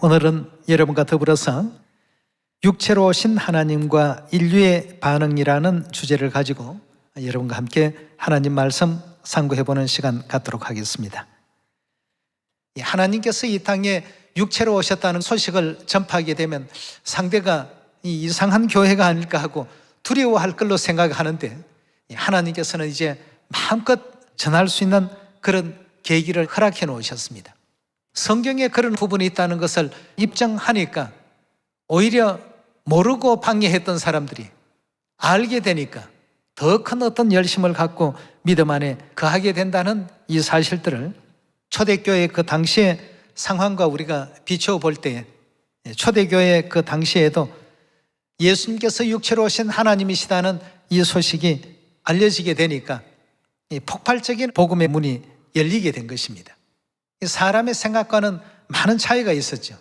오늘은 여러분과 더불어서 육체로 오신 하나님과 인류의 반응이라는 주제를 가지고 여러분과 함께 하나님 말씀 상고해보는 시간 갖도록 하겠습니다. 하나님께서 이 땅에 육체로 오셨다는 소식을 전파하게 되면 상대가 이상한 교회가 아닐까 하고 두려워할 걸로 생각하는데, 하나님께서는 이제 마음껏 전할 수 있는 그런 계기를 허락해 놓으셨습니다. 성경에 그런 부분이 있다는 것을 입증하니까 오히려 모르고 방해했던 사람들이 알게 되니까 더 큰 어떤 열심을 갖고 믿음 안에 거하게 된다는 이 사실들을 초대교회 그 당시의 상황과 우리가 비추어 볼 때, 초대교회 그 당시에도 예수님께서 육체로 오신 하나님이시다는 이 소식이 알려지게 되니까 이 폭발적인 복음의 문이 열리게 된 것입니다. 사람의 생각과는 많은 차이가 있었죠.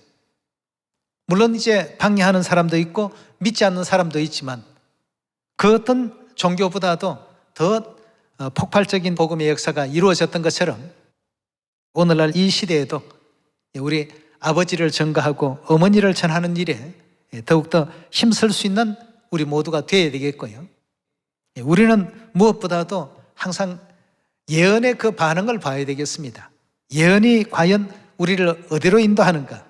물론 이제 방해하는 사람도 있고 믿지 않는 사람도 있지만 그 어떤 종교보다도 더 폭발적인 복음의 역사가 이루어졌던 것처럼 오늘날 이 시대에도 우리 아버지를 전가하고 어머니를 전하는 일에 더욱더 힘쓸 수 있는 우리 모두가 되어야 되겠고요. 우리는 무엇보다도 항상 예언의 그 반응을 봐야 되겠습니다. 예언이 과연 우리를 어디로 인도하는가,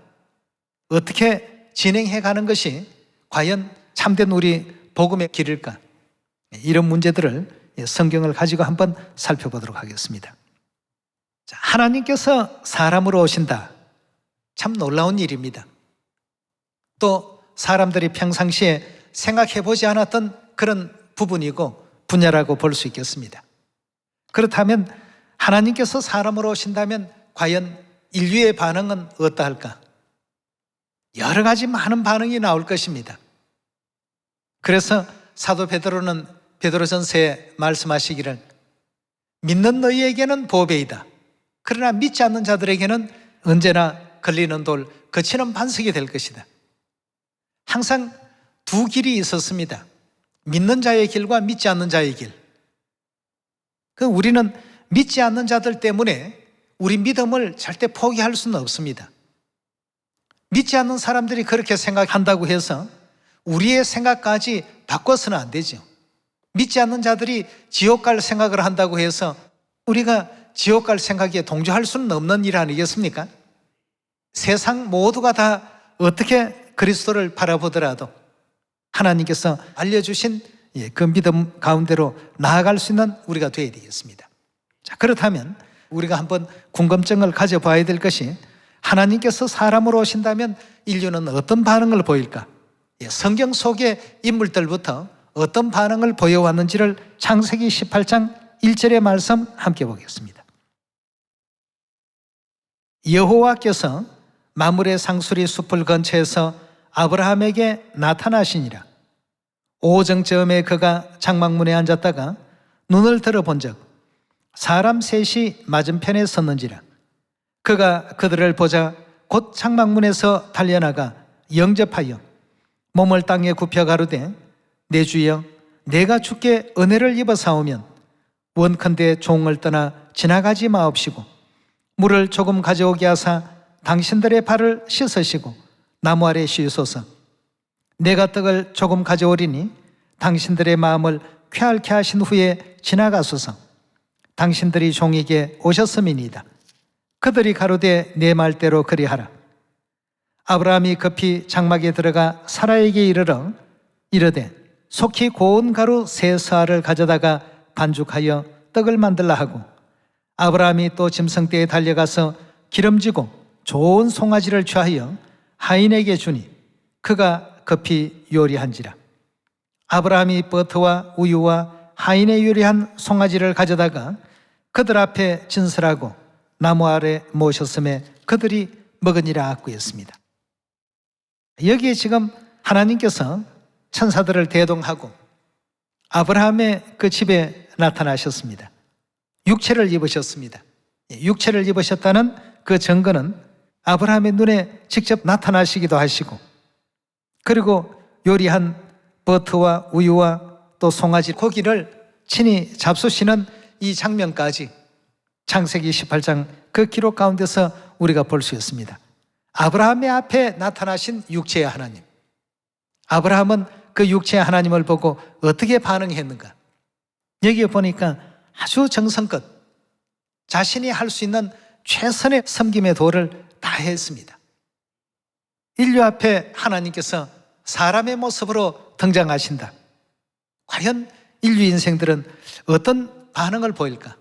어떻게 진행해 가는 것이 과연 참된 우리 복음의 길일까, 이런 문제들을 성경을 가지고 한번 살펴보도록 하겠습니다. 하나님께서 사람으로 오신다, 참 놀라운 일입니다. 또 사람들이 평상시에 생각해 보지 않았던 그런 부분이고 분야라고 볼 수 있겠습니다. 그렇다면 하나님께서 사람으로 오신다면 과연 인류의 반응은 어떠할까? 여러 가지 많은 반응이 나올 것입니다. 그래서 사도 베드로는 베드로전서에 말씀하시기를 믿는 너희에게는 보배이다, 그러나 믿지 않는 자들에게는 언제나 걸리는 돌, 거치는 반석이 될 것이다. 항상 두 길이 있었습니다. 믿는 자의 길과 믿지 않는 자의 길. 우리는 믿지 않는 자들 때문에 우리 믿음을 절대 포기할 수는 없습니다. 믿지 않는 사람들이 그렇게 생각한다고 해서 우리의 생각까지 바꿔서는 안 되죠. 믿지 않는 자들이 지옥 갈 생각을 한다고 해서 우리가 지옥 갈 생각에 동조할 수는 없는 일 아니겠습니까? 세상 모두가 다 어떻게 그리스도를 바라보더라도 하나님께서 알려주신 그 믿음 가운데로 나아갈 수 있는 우리가 되어야 되겠습니다. 자, 그렇다면 우리가 한번 궁금증을 가져봐야 될 것이, 하나님께서 사람으로 오신다면 인류는 어떤 반응을 보일까? 성경 속의 인물들부터 어떤 반응을 보여왔는지를 창세기 18장 1절의 말씀 함께 보겠습니다. 여호와께서 마물의 상수리 숲을 근처에서 아브라함에게 나타나시니라. 오정쯤에 그가 장막문에 앉았다가 눈을 들어본즉 사람 셋이 맞은편에 섰는지라. 그가 그들을 보자 곧 장막문에서 달려나가 영접하여 몸을 땅에 굽혀 가로되 내 주여, 내가 주께 은혜를 입어 사오면 원컨대 종을 떠나 지나가지 마옵시고 물을 조금 가져오게 하사 당신들의 발을 씻으시고 나무 아래 쉬소서. 내가 떡을 조금 가져오리니 당신들의 마음을 쾌활케 하신 후에 지나가소서. 당신들이 종에게 오셨음이니이다. 그들이 가로되 내 말대로 그리하라. 아브라함이 급히 장막에 들어가 사라에게 이르러 이르되 속히 고운 가루 세 서알을 가져다가 반죽하여 떡을 만들라 하고, 아브라함이 또 짐승떼에 달려가서 기름지고 좋은 송아지를 취하여 하인에게 주니 그가 급히 요리한지라. 아브라함이 버터와 우유와 하인의 요리한 송아지를 가져다가 그들 앞에 진설하고 나무 아래 모셨음에 그들이 먹으니라 하였습니다. 여기에 지금 하나님께서 천사들을 대동하고 아브라함의 그 집에 나타나셨습니다. 육체를 입으셨습니다. 육체를 입으셨다는 그 증거는 아브라함의 눈에 직접 나타나시기도 하시고, 그리고 요리한 버터와 우유와 또 송아지 고기를 친히 잡수시는 이 장면까지 창세기 18장 그 기록 가운데서 우리가 볼 수 있습니다. 아브라함의 앞에 나타나신 육체의 하나님. 아브라함은 그 육체의 하나님을 보고 어떻게 반응했는가? 여기에 보니까 아주 정성껏 자신이 할 수 있는 최선의 섬김의 도를 다했습니다. 인류 앞에 하나님께서 사람의 모습으로 등장하신다. 과연 인류 인생들은 어떤 반응을 보일까?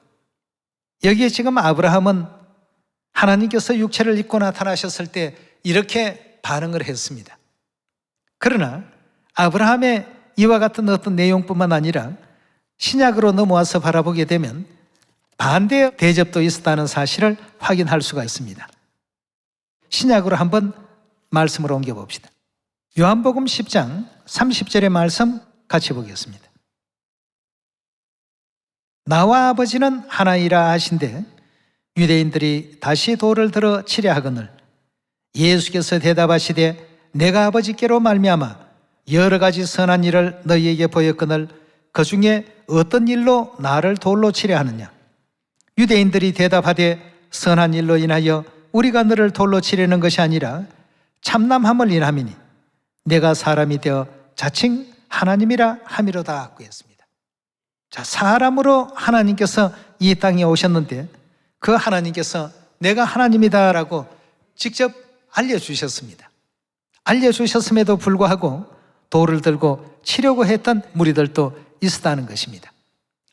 여기에 지금 아브라함은 하나님께서 육체를 입고 나타나셨을 때 이렇게 반응을 했습니다. 그러나 아브라함의 이와 같은 어떤 내용뿐만 아니라 신약으로 넘어와서 바라보게 되면 반대의 대접도 있었다는 사실을 확인할 수가 있습니다. 신약으로 한번 말씀을 옮겨봅시다. 요한복음 10장 30절의 말씀 같이 보겠습니다. 나와 아버지는 하나이라 하신대 유대인들이 다시 돌을 들어 치려 하거늘 예수께서 대답하시되 내가 아버지께로 말미암아 여러 가지 선한 일을 너희에게 보였거늘 그 중에 어떤 일로 나를 돌로 치려 하느냐? 유대인들이 대답하되 선한 일로 인하여 우리가 너를 돌로 치려는 것이 아니라 참남함을 인함이니 내가 사람이 되어 자칭 하나님이라 함이로다 하고 했습니다. 자, 사람으로 하나님께서 이 땅에 오셨는데 그 하나님께서 내가 하나님이다라고 직접 알려주셨습니다. 알려주셨음에도 불구하고 돌을 들고 치려고 했던 무리들도 있었다는 것입니다.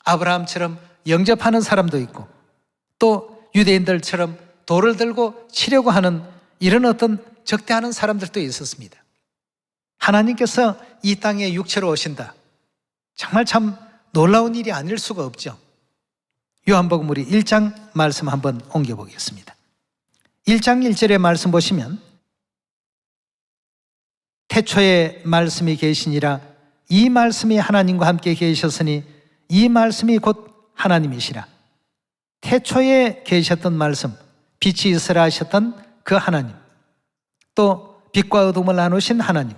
아브라함처럼 영접하는 사람도 있고 또 유대인들처럼 돌을 들고 치려고 하는 이런 어떤 적대하는 사람들도 있었습니다. 하나님께서 이 땅에 육체로 오신다. 정말 참 놀라운 일이 아닐 수가 없죠. 요한복음 우리 1장 말씀 한번 옮겨보겠습니다. 1장 1절의 말씀 보시면 태초에 말씀이 계시니라 이 말씀이 하나님과 함께 계셨으니 이 말씀이 곧 하나님이시라. 태초에 계셨던 말씀, 빛이 있으라 하셨던 그 하나님, 또 빛과 어둠을 나누신 하나님,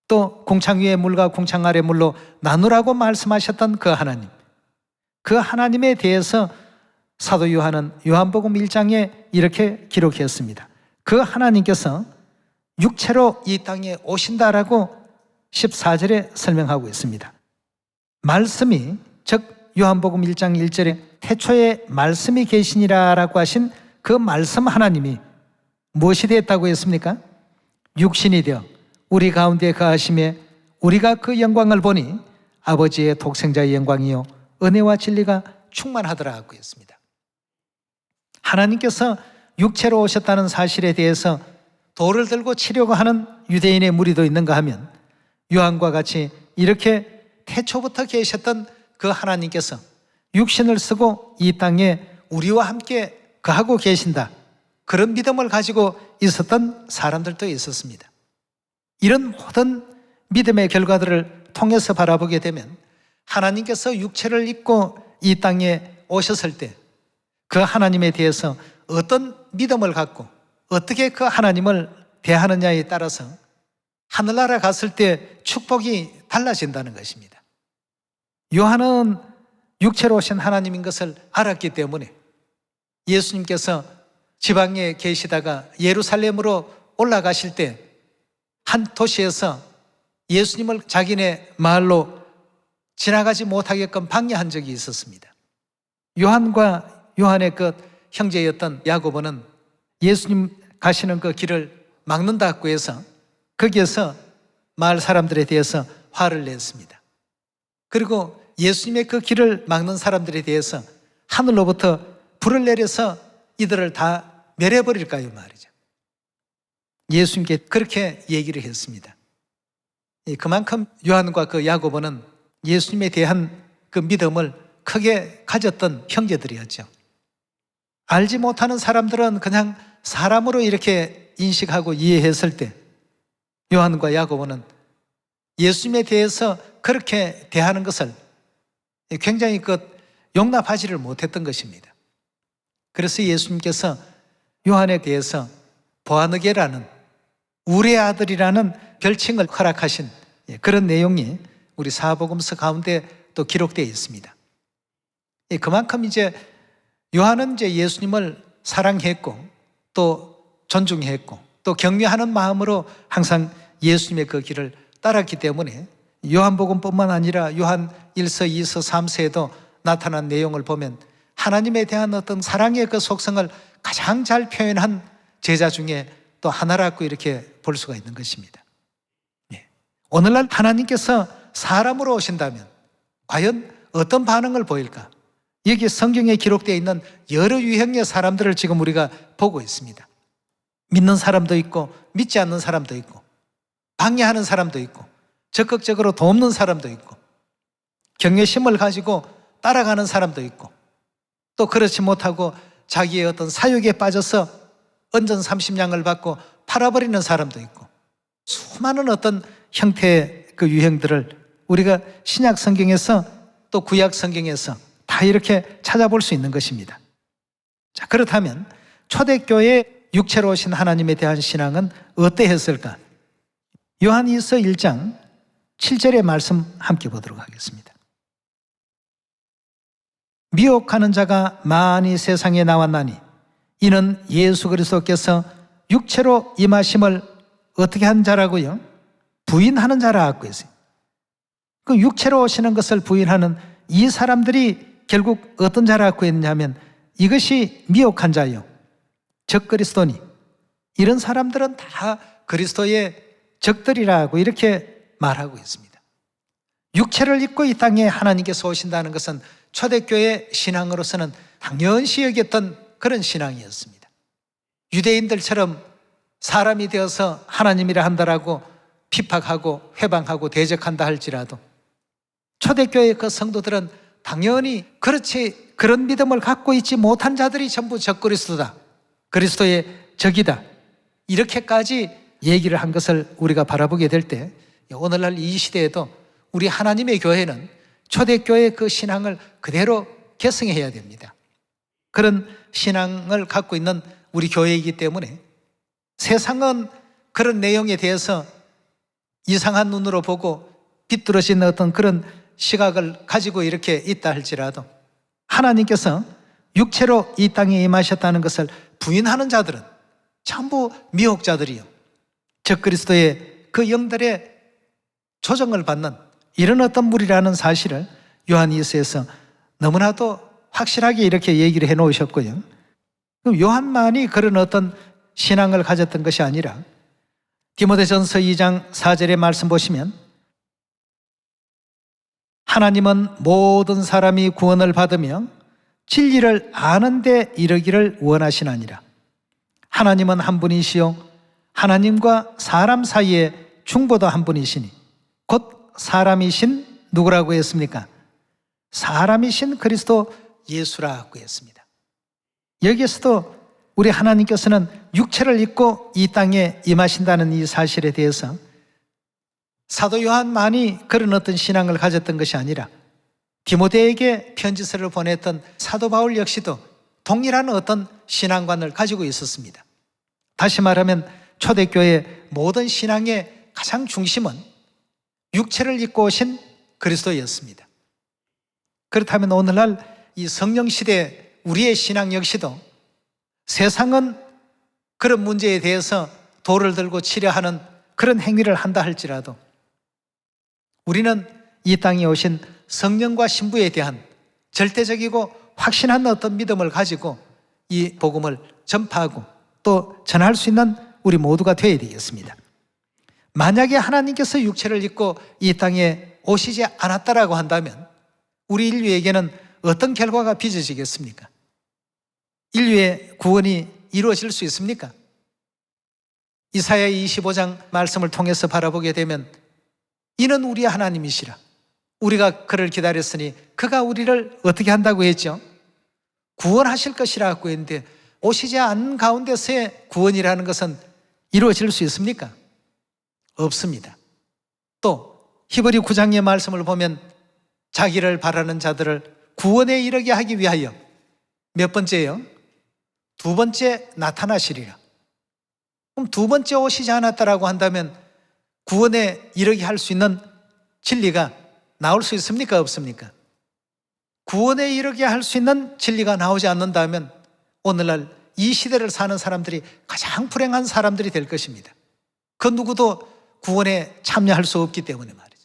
또 궁창 위의 물과 궁창 아래 물로 나누라고 말씀하셨던 그 하나님, 그 하나님에 대해서 사도 요한은 요한복음 1장에 이렇게 기록했습니다. 그 하나님께서 육체로 이 땅에 오신다라고 14절에 설명하고 있습니다. 말씀이, 즉 요한복음 1장 1절에 태초에 말씀이 계시니라라고 하신 그 말씀 하나님이 무엇이 되었다고 했습니까? 육신이 되어 우리 가운데 거하심에 우리가 그 영광을 보니 아버지의 독생자의 영광이요 은혜와 진리가 충만하더라고 했습니다. 하나님께서 육체로 오셨다는 사실에 대해서 돌을 들고 치려고 하는 유대인의 무리도 있는가 하면 요한과 같이 이렇게 태초부터 계셨던 그 하나님께서 육신을 쓰고 이 땅에 우리와 함께 거하고 계신다. 그런 믿음을 가지고 있었던 사람들도 있었습니다. 이런 모든 믿음의 결과들을 통해서 바라보게 되면 하나님께서 육체를 입고 이 땅에 오셨을 때 그 하나님에 대해서 어떤 믿음을 갖고 어떻게 그 하나님을 대하느냐에 따라서 하늘나라 갔을 때 축복이 달라진다는 것입니다. 요한은 육체로 오신 하나님인 것을 알았기 때문에 예수님께서 지방에 계시다가 예루살렘으로 올라가실 때 한 도시에서 예수님을 자기네 마을로 지나가지 못하게끔 방해한 적이 있었습니다. 요한과 요한의 그 형제였던 야고보는 예수님 가시는 그 길을 막는다고 해서 거기에서 마을 사람들에 대해서 화를 냈습니다. 그리고 예수님의 그 길을 막는 사람들에 대해서 하늘로부터 불을 내려서 이들을 다 멸해버릴까요 말이죠. 예수님께 그렇게 얘기를 했습니다. 그만큼 요한과 그 야고보는 예수님에 대한 그 믿음을 크게 가졌던 형제들이었죠. 알지 못하는 사람들은 그냥 사람으로 이렇게 인식하고 이해했을 때 요한과 야고보는 예수님에 대해서 그렇게 대하는 것을 굉장히 용납하지를 못했던 것입니다. 그래서 예수님께서 요한에 대해서 보아느게라는 우리의 아들이라는 별칭을 허락하신 그런 내용이 우리 사복음서 가운데 또 기록되어 있습니다. 그만큼 이제 요한은 이제 예수님을 사랑했고 또 존중했고 또 경외하는 마음으로 항상 예수님의 그 길을 따랐기 때문에 요한복음뿐만 아니라 요한 1서, 2서, 3서에도 나타난 내용을 보면 하나님에 대한 어떤 사랑의 그 속성을 가장 잘 표현한 제자 중에 또 하나라고 이렇게 볼 수가 있는 것입니다. 오늘날 하나님께서 사람으로 오신다면 과연 어떤 반응을 보일까? 여기 성경에 기록되어 있는 여러 유형의 사람들을 지금 우리가 보고 있습니다. 믿는 사람도 있고 믿지 않는 사람도 있고 방해하는 사람도 있고 적극적으로 돕는 사람도 있고 경외심을 가지고 따라가는 사람도 있고 또 그렇지 못하고 자기의 어떤 사욕에 빠져서 언전 30냥을 받고 팔아버리는 사람도 있고 수많은 어떤 형태의 그 유형들을 우리가 신약 성경에서 또 구약 성경에서 다 이렇게 찾아볼 수 있는 것입니다. 자, 그렇다면 초대교회 육체로 오신 하나님에 대한 신앙은 어떠했을까? 요한 2서 1장 7절의 말씀 함께 보도록 하겠습니다. 미혹하는 자가 많이 세상에 나왔나니 이는 예수 그리스도께서 육체로 임하심을 어떻게 한 자라고요? 부인하는 자라 하고 있어요. 그 육체로 오시는 것을 부인하는 이 사람들이 결국 어떤 자라고 했냐면 이것이 미혹한 자요, 적그리스도니, 이런 사람들은 다 그리스도의 적들이라고 이렇게 말하고 있습니다. 육체를 입고 이 땅에 하나님께서 오신다는 것은 초대교회 신앙으로서는 당연시 여겼던 그런 신앙이었습니다. 유대인들처럼 사람이 되어서 하나님이라 한다라고 핍박하고 회방하고 대적한다 할지라도 초대교회의 그 성도들은 당연히 그렇지, 그런 믿음을 갖고 있지 못한 자들이 전부 적그리스도다, 그리스도의 적이다, 이렇게까지 얘기를 한 것을 우리가 바라보게 될 때 오늘날 이 시대에도 우리 하나님의 교회는 초대교회의 그 신앙을 그대로 계승해야 됩니다. 그런 신앙을 갖고 있는 우리 교회이기 때문에 세상은 그런 내용에 대해서 이상한 눈으로 보고 비뚤어진 어떤 그런 시각을 가지고 이렇게 있다 할지라도 하나님께서 육체로 이 땅에 임하셨다는 것을 부인하는 자들은 전부 미혹자들이요, 적그리스도의 그 영들의 조정을 받는 이런 어떤 무리라는 사실을 요한 2서에서 너무나도 확실하게 이렇게 얘기를 해 놓으셨고요. 그럼 요한만이 그런 어떤 신앙을 가졌던 것이 아니라 디모데전서 2장 4절의 말씀 보시면 하나님은 모든 사람이 구원을 받으며 진리를 아는 데 이르기를 원하시나니라. 하나님은 한 분이시요 하나님과 사람 사이에 중보도 한 분이시니 곧 사람이신 누구라고 했습니까? 사람이신 그리스도 예수라고 했습니다. 여기에서도 우리 하나님께서는 육체를 입고 이 땅에 임하신다는 이 사실에 대해서 사도 요한만이 그런 어떤 신앙을 가졌던 것이 아니라 디모데에게 편지서를 보냈던 사도 바울 역시도 동일한 어떤 신앙관을 가지고 있었습니다. 다시 말하면 초대교회 모든 신앙의 가장 중심은 육체를 입고 오신 그리스도였습니다. 그렇다면 오늘날 이 성령시대 우리의 신앙 역시도 세상은 그런 문제에 대해서 돌을 들고 치려 하는 그런 행위를 한다 할지라도 우리는 이 땅에 오신 성령과 신부에 대한 절대적이고 확신한 어떤 믿음을 가지고 이 복음을 전파하고 또 전할 수 있는 우리 모두가 되어야 되겠습니다. 만약에 하나님께서 육체를 입고 이 땅에 오시지 않았다라고 한다면 우리 인류에게는 어떤 결과가 빚어지겠습니까? 인류의 구원이 이루어질 수 있습니까? 이사야 25장 말씀을 통해서 바라보게 되면 이는 우리의 하나님이시라, 우리가 그를 기다렸으니 그가 우리를 어떻게 한다고 했죠? 구원하실 것이라고 했는데 오시지 않은 가운데서의 구원이라는 것은 이루어질 수 있습니까? 없습니다. 또 히브리 9장의 말씀을 보면 자기를 바라는 자들을 구원에 이르게 하기 위하여 몇 번째요? 두 번째 나타나시리라. 그럼 두 번째 오시지 않았다라고 한다면 구원에 이르게 할 수 있는 진리가 나올 수 있습니까? 없습니까? 구원에 이르게 할 수 있는 진리가 나오지 않는다면 오늘날 이 시대를 사는 사람들이 가장 불행한 사람들이 될 것입니다. 그 누구도 구원에 참여할 수 없기 때문에 말이죠.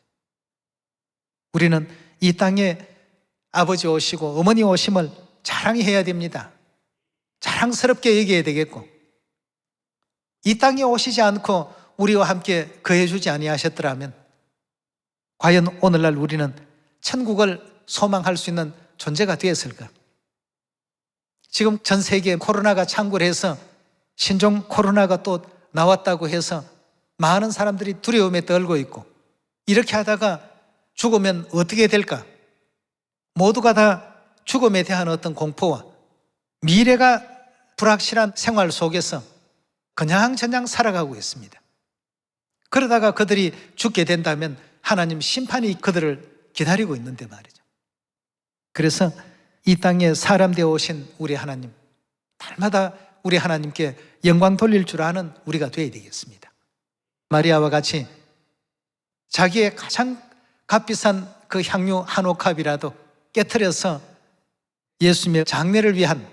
우리는 이 땅에 아버지 오시고 어머니 오심을 자랑해야 됩니다. 자랑스럽게 얘기해야 되겠고, 이 땅에 오시지 않고 우리와 함께 거해주지 아니하셨더라면 과연 오늘날 우리는 천국을 소망할 수 있는 존재가 되었을까? 지금 전 세계에 코로나가 창궐 해서 신종 코로나가 또 나왔다고 해서 많은 사람들이 두려움에 떨고 있고, 이렇게 하다가 죽으면 어떻게 될까? 모두가 다 죽음에 대한 어떤 공포와 미래가 불확실한 생활 속에서 그냥저냥 살아가고 있습니다. 그러다가 그들이 죽게 된다면 하나님 심판이 그들을 기다리고 있는데 말이죠. 그래서 이 땅에 사람 되어 오신 우리 하나님, 날마다 우리 하나님께 영광 돌릴 줄 아는 우리가 되어야 되겠습니다. 마리아와 같이 자기의 가장 값비싼 그 향유 한 옥합이라도 깨트려서 예수님의 장례를 위한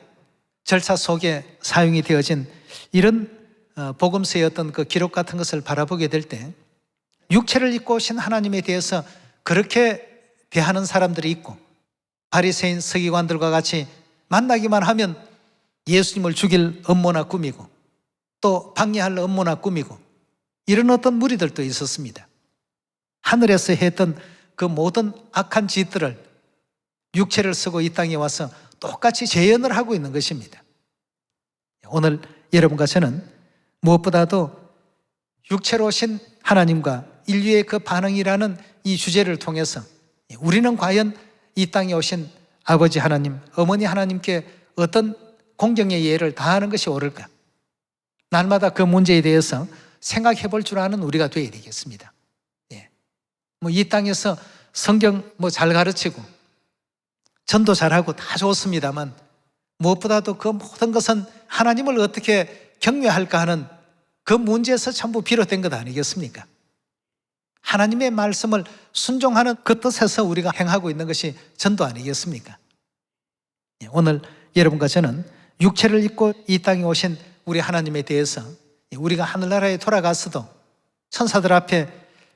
절차 속에 사용이 되어진 이런 복음서의 어떤 그 기록 같은 것을 바라보게 될 때, 육체를 입고 오신 하나님에 대해서 그렇게 대하는 사람들이 있고, 바리새인 서기관들과 같이 만나기만 하면 예수님을 죽일 음모나 꾸미고 또 방해할 음모나 꾸미고, 이런 어떤 무리들도 있었습니다. 하늘에서 했던 그 모든 악한 짓들을 육체를 쓰고 이 땅에 와서 똑같이 재현을 하고 있는 것입니다. 오늘 여러분과 저는 무엇보다도 육체로 오신 하나님과 인류의 그 반응이라는 이 주제를 통해서 우리는 과연 이 땅에 오신 아버지 하나님, 어머니 하나님께 어떤 공경의 예를 다하는 것이 옳을까? 날마다 그 문제에 대해서 생각해 볼 줄 아는 우리가 되어야 되겠습니다. 이 땅에서 성경 잘 가르치고 전도 잘하고 다 좋습니다만, 무엇보다도 그 모든 것은 하나님을 어떻게 경외할까 하는 그 문제에서 전부 비롯된 것 아니겠습니까? 하나님의 말씀을 순종하는 그 뜻에서 우리가 행하고 있는 것이 전도 아니겠습니까? 오늘 여러분과 저는 육체를 입고 이 땅에 오신 우리 하나님에 대해서 우리가 하늘나라에 돌아갔어도 천사들 앞에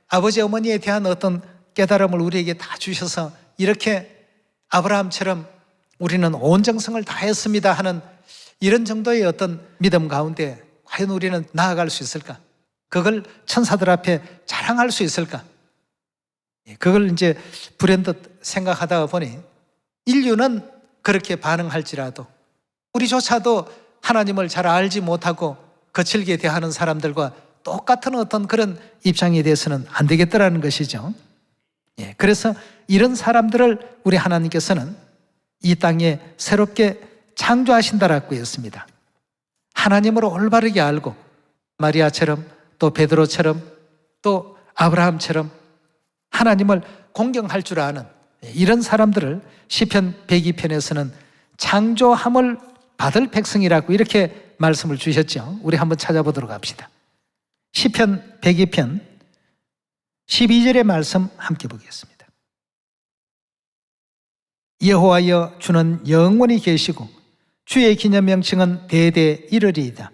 아버지 어머니에 대한 어떤 깨달음을 우리에게 다 주셔서 이렇게 아브라함처럼 우리는 온 정성을 다했습니다 하는 이런 정도의 어떤 믿음 가운데 과연 우리는 나아갈 수 있을까? 그걸 천사들 앞에 자랑할 수 있을까? 그걸 이제 불현듯 생각하다 보니 인류는 그렇게 반응할지라도 우리조차도 하나님을 잘 알지 못하고 거칠게 대하는 사람들과 똑같은 어떤 그런 입장에 대해서는 안 되겠더라는 것이죠. 그래서 이런 사람들을 우리 하나님께서는 이 땅에 새롭게 창조하신다라고 했습니다. 하나님을 올바르게 알고 마리아처럼 또 베드로처럼 또 아브라함처럼 하나님을 공경할 줄 아는 이런 사람들을 시편 102편에서는 창조함을 받을 백성이라고 이렇게 말씀을 주셨죠. 우리 한번 찾아보도록 합시다. 시편 102편 12절의 말씀 함께 보겠습니다. 여호와여, 주는 영원히 계시고 주의 기념 명칭은 대대 이르리이다.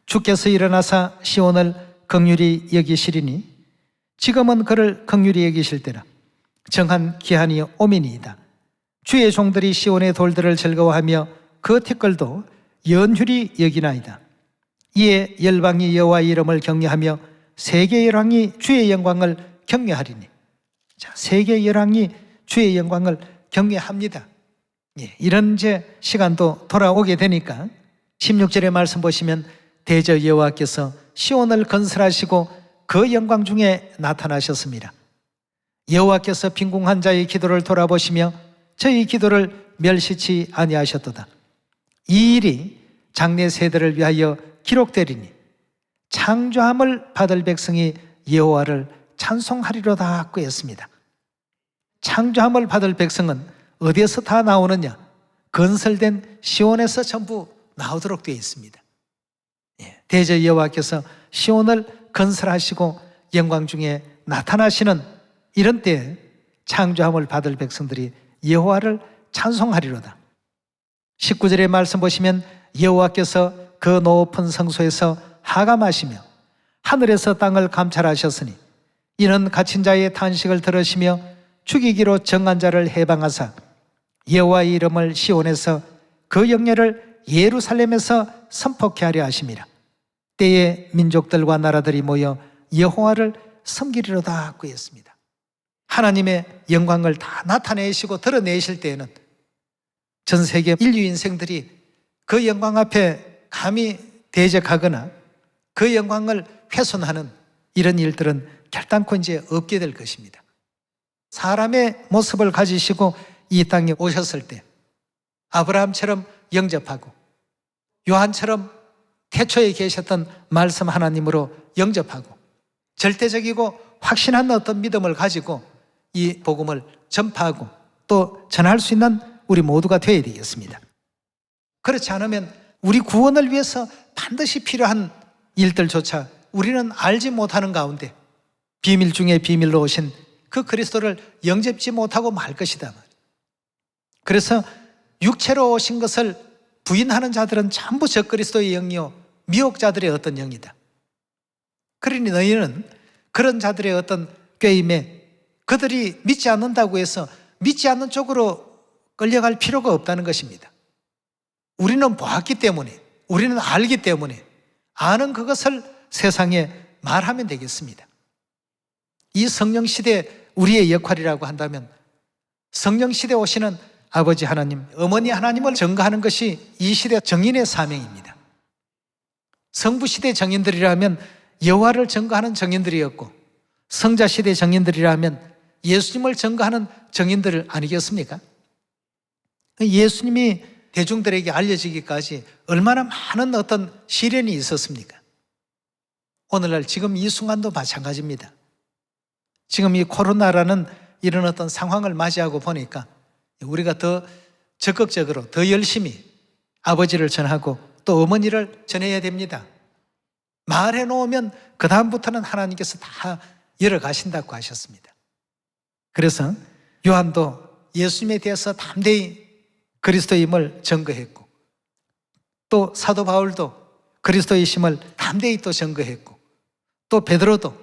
주께서 일어나사 시온을 긍휼히 여기시리니 지금은 그를 긍휼히 여기실 때라. 정한 기한이 오미니이다. 주의 종들이 시온의 돌들을 즐거워하며 그 티끌도 연휼히 여기나이다. 이에 열방이 여호와의 이름을 경외하며 세계 열왕이 주의 영광을 경외하리니. 자, 세계 열왕이 주의 영광을 경외합니다. 이런 이제 시간도 돌아오게 되니까 16절의 말씀 보시면 대저 여호와께서 시온을 건설하시고 그 영광 중에 나타나셨습니다. 여호와께서 빈궁한 자의 기도를 돌아보시며 저희 기도를 멸시치 아니하셨도다. 이 일이 장래 세대를 위하여 기록되리니 창조함을 받을 백성이 여호와를 찬송하리로다 하고 했습니다. 창조함을 받을 백성은 어디에서 다 나오느냐? 건설된 시온에서 전부 나오도록 되어 있습니다. 대저 여호와께서 시온을 건설하시고 영광 중에 나타나시는 이런 때에 창조함을 받을 백성들이 여호와를 찬송하리로다. 19절의 말씀 보시면 여호와께서 그 높은 성소에서 하감하시며 하늘에서 땅을 감찰하셨으니 이는 갇힌 자의 탄식을 들으시며 죽이기로 정한 자를 해방하사 여호와의 이름을 시온에서 그 영예를 예루살렘에서 선포케 하려 하심이라. 때에 민족들과 나라들이 모여 여호와를 섬기리로다 하고 했습니다. 하나님의 영광을 다 나타내시고 드러내실 때에는 전 세계 인류 인생들이 그 영광 앞에 감히 대적하거나 그 영광을 훼손하는 이런 일들은 결단코 이제 없게 될 것입니다. 사람의 모습을 가지시고 이 땅에 오셨을 때 아브라함처럼 영접하고 요한처럼 태초에 계셨던 말씀 하나님으로 영접하고 절대적이고 확신한 어떤 믿음을 가지고 이 복음을 전파하고 또 전할 수 있는 우리 모두가 되어야 되겠습니다. 그렇지 않으면 우리 구원을 위해서 반드시 필요한 일들조차 우리는 알지 못하는 가운데 비밀 중에 비밀로 오신 그 그리스도를 영접지 못하고 말 것이다. 그래서 육체로 오신 것을 부인하는 자들은 전부 적그리스도의 영이요 미혹자들의 어떤 영이다. 그러니 너희는 그런 자들의 어떤 꾀임에 그들이 믿지 않는다고 해서 믿지 않는 쪽으로 끌려갈 필요가 없다는 것입니다. 우리는 보았기 때문에, 우리는 알기 때문에 아는 그것을 세상에 말하면 되겠습니다. 이 성령시대 우리의 역할이라고 한다면 성령시대 오시는 아버지 하나님, 어머니 하나님을 증거하는 것이 이 시대 정인의 사명입니다. 성부시대 정인들이라면 여호와를 증거하는 정인들이었고 성자시대 정인들이라면 예수님을 증거하는 정인들 아니겠습니까? 예수님이 대중들에게 알려지기까지 얼마나 많은 어떤 시련이 있었습니까? 오늘날 지금 이 순간도 마찬가지입니다. 지금 이 코로나라는 이런 어떤 상황을 맞이하고 보니까 우리가 더 적극적으로 더 열심히 아버지를 전하고 또 어머니를 전해야 됩니다. 말해 놓으면 그 다음부터는 하나님께서 다 열어가신다고 하셨습니다. 그래서 요한도 예수님에 대해서 담대히 그리스도임을 증거했고 또 사도 바울도 그리스도이심을 담대히 또 증거했고 또 베드로도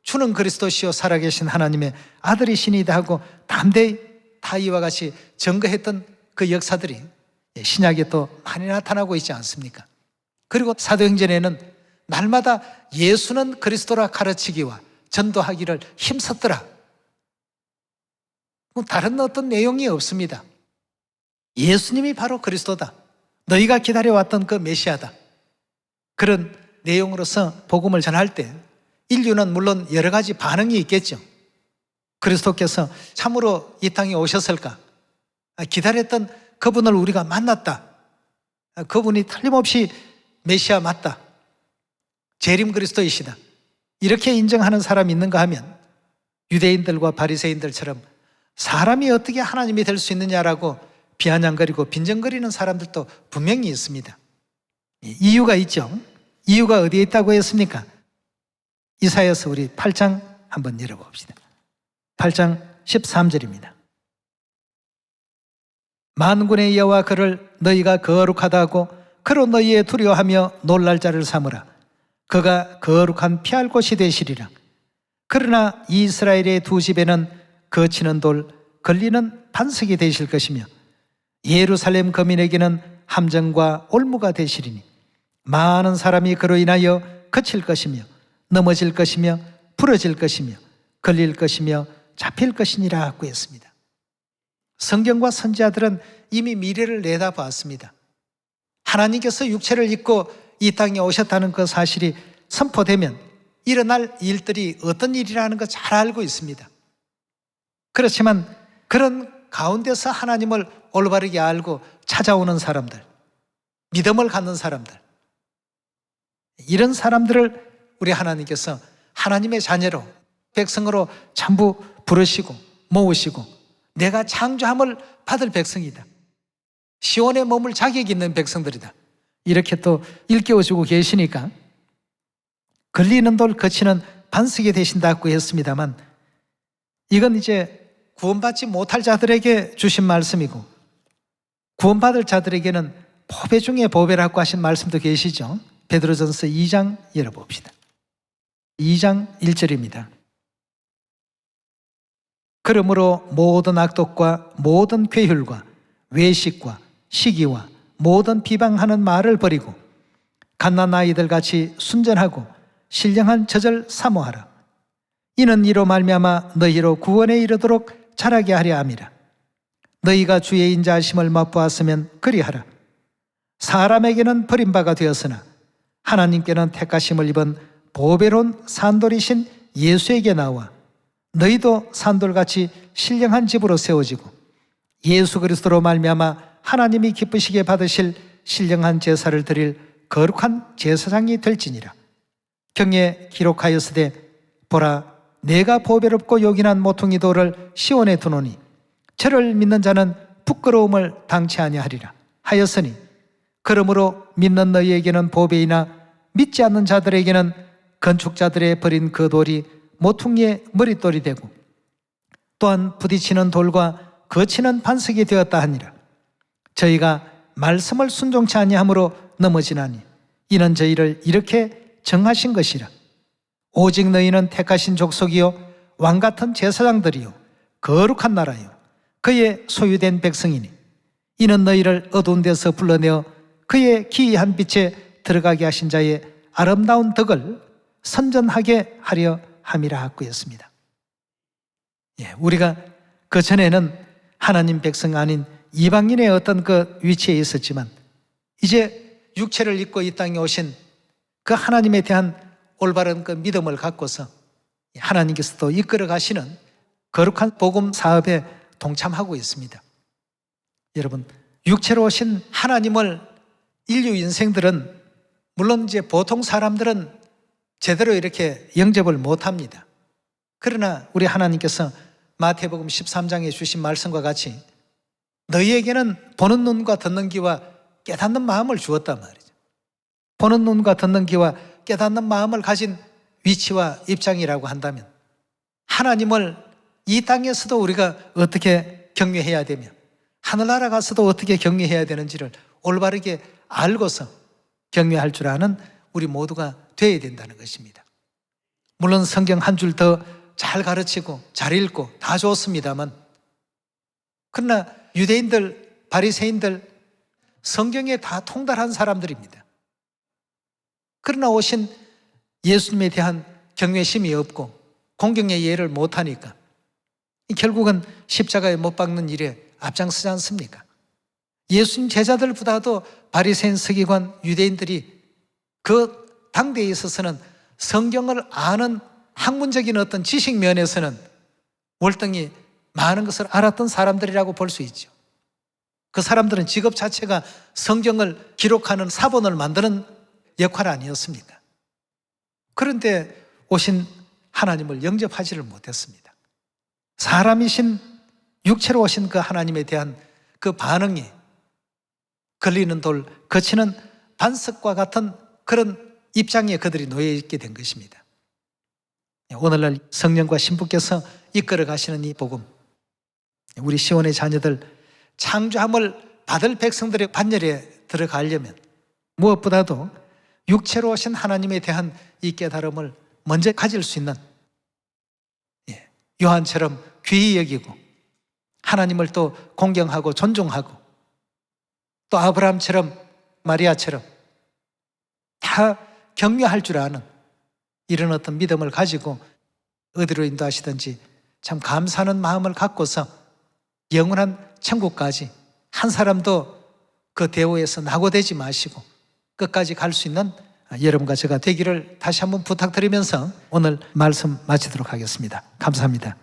주는 그리스도시요 살아계신 하나님의 아들이시니이다 하고 담대히 다 이와 같이 증거했던 그 역사들이 신약에 또 많이 나타나고 있지 않습니까? 그리고 사도행전에는 날마다 예수는 그리스도라 가르치기와 전도하기를 힘썼더라. 다른 어떤 내용이 없습니다. 예수님이 바로 그리스도다. 너희가 기다려왔던 그 메시아다. 그런 내용으로서 복음을 전할 때 인류는 물론 여러 가지 반응이 있겠죠. 그리스도께서 참으로 이 땅에 오셨을까? 기다렸던 그분을 우리가 만났다. 그분이 틀림없이 메시아 맞다. 재림 그리스도이시다. 이렇게 인정하는 사람이 있는가 하면 유대인들과 바리새인들처럼 사람이 어떻게 하나님이 될 수 있느냐라고 비아냥거리고 빈정거리는 사람들도 분명히 있습니다. 이유가 있죠. 이유가 어디에 있다고 했습니까? 이사야서 우리 8장 한번 열어봅시다. 8장 13절입니다. 만군의 여호와 그를 너희가 거룩하다 하고 그로 너희의 두려워하며 놀랄 자를 삼으라. 그가 거룩한 피할 곳이 되시리라. 그러나 이스라엘의 두 집에는 거치는 돌, 걸리는 반석이 되실 것이며 예루살렘 거민에게는 함정과 올무가 되시리니 많은 사람이 그로 인하여 거칠 것이며 넘어질 것이며 부러질 것이며 걸릴 것이며 잡힐 것이니라 하고 했습니다. 성경과 선지자들은 이미 미래를 내다봤습니다. 하나님께서 육체를 입고 이 땅에 오셨다는 그 사실이 선포되면 일어날 일들이 어떤 일이라는 거 잘 알고 있습니다. 그렇지만 그런 가운데서 하나님을 올바르게 알고 찾아오는 사람들, 믿음을 갖는 사람들, 이런 사람들을 우리 하나님께서 하나님의 자녀로 백성으로 전부 부르시고 모으시고 내가 창조함을 받을 백성이다. 시온에 머물 자격이 있는 백성들이다. 이렇게 또 일깨워주고 계시니까 걸리는 돌 거치는 반석이 되신다고 했습니다만 이건 이제 구원받지 못할 자들에게 주신 말씀이고 구원받을 자들에게는 보배 중에 보배라고 하신 말씀도 계시죠. 베드로전서 2장 열어봅시다. 2장 1절입니다. 그러므로 모든 악독과 모든 괴휼과 외식과 시기와 모든 비방하는 말을 버리고 갓난 아이들 같이 순전하고 신령한 젖을 사모하라. 이는 이로 말미암아 너희로 구원에 이르도록 자라게 하려 함이라. 너희가 주의 인자하심을 맛보았으면 그리하라. 사람에게는 버림바가 되었으나 하나님께는 택하심을 입은 보배로운 산돌이신 예수에게 나와 너희도 산돌같이 신령한 집으로 세워지고 예수 그리스도로 말미암아 하나님이 기쁘시게 받으실 신령한 제사를 드릴 거룩한 제사장이 될지니라. 경에 기록하였으되 보라, 내가 보배롭고 요긴한 모퉁이 돌을 시온에 두노니 저를 믿는 자는 부끄러움을 당치 아니하리라 하였으니, 그러므로 믿는 너희에게는 보배이나 믿지 않는 자들에게는 건축자들의 버린 그 돌이 모퉁이의 머릿돌이 되고 또한 부딪히는 돌과 거치는 반석이 되었다 하니라. 저희가 말씀을 순종치 아니함으로 넘어지나니 이는 저희를 이렇게 정하신 것이라. 오직 너희는 택하신 족속이요 왕같은 제사장들이요 거룩한 나라요 그의 소유된 백성이니 이는 너희를 어두운 데서 불러내어 그의 기이한 빛에 들어가게 하신 자의 아름다운 덕을 선전하게 하려 함이라 하였습니다. 우리가 그 전에는 하나님 백성 아닌 이방인의 어떤 그 위치에 있었지만 이제 육체를 입고 이 땅에 오신 그 하나님에 대한 올바른 그 믿음을 갖고서 하나님께서 또 이끌어 가시는 거룩한 복음 사업에 동참하고 있습니다. 여러분, 육체로 오신 하나님을 인류 인생들은, 물론 이제 보통 사람들은 제대로 이렇게 영접을 못합니다. 그러나 우리 하나님께서 마태복음 13장에 주신 말씀과 같이 너희에게는 보는 눈과 듣는 귀와 깨닫는 마음을 주었단 말이죠. 보는 눈과 듣는 귀와 깨닫는 마음을 가진 위치와 입장이라고 한다면 하나님을 이 땅에서도 우리가 어떻게 경외해야 되며 하늘나라 가서도 어떻게 경외해야 되는지를 올바르게 알고서 경외할 줄 아는 우리 모두가 되어야 된다는 것입니다. 물론 성경 한 줄 더 잘 가르치고 잘 읽고 다 좋습니다만, 그러나 유대인들, 바리새인들 성경에 다 통달한 사람들입니다. 그러나 오신 예수님에 대한 경외심이 없고 공경의 예를 못하니까 결국은 십자가에 못 박는 일에 앞장서지 않습니까? 예수님 제자들보다도 바리새인, 서기관, 유대인들이 그 당대에 있어서는 성경을 아는 학문적인 어떤 지식 면에서는 월등히 많은 것을 알았던 사람들이라고 볼 수 있죠. 그 사람들은 직업 자체가 성경을 기록하는 사본을 만드는 역할 아니었습니까? 그런데 오신 하나님을 영접하지를 못했습니다. 사람이신, 육체로 오신 그 하나님에 대한 그 반응이 걸리는 돌, 거치는 반석과 같은 그런 입장에 그들이 놓여 있게 된 것입니다. 오늘날 성령과 신부께서 이끌어 가시는 이 복음, 우리 시온의 자녀들 창조함을 받을 백성들의 반열에 들어가려면 무엇보다도 육체로 오신 하나님에 대한 이 깨달음을 먼저 가질 수 있는, 요한처럼 귀히 여기고 하나님을 또 공경하고 존중하고 또 아브라함처럼 마리아처럼 다 경외할 줄 아는 이런 어떤 믿음을 가지고 어디로 인도하시든지 참 감사하는 마음을 갖고서 영원한 천국까지 한 사람도 그 대오에서 낙오되지 마시고 끝까지 갈 수 있는 여러분과 제가 되기를 다시 한번 부탁드리면서 오늘 말씀 마치도록 하겠습니다. 감사합니다.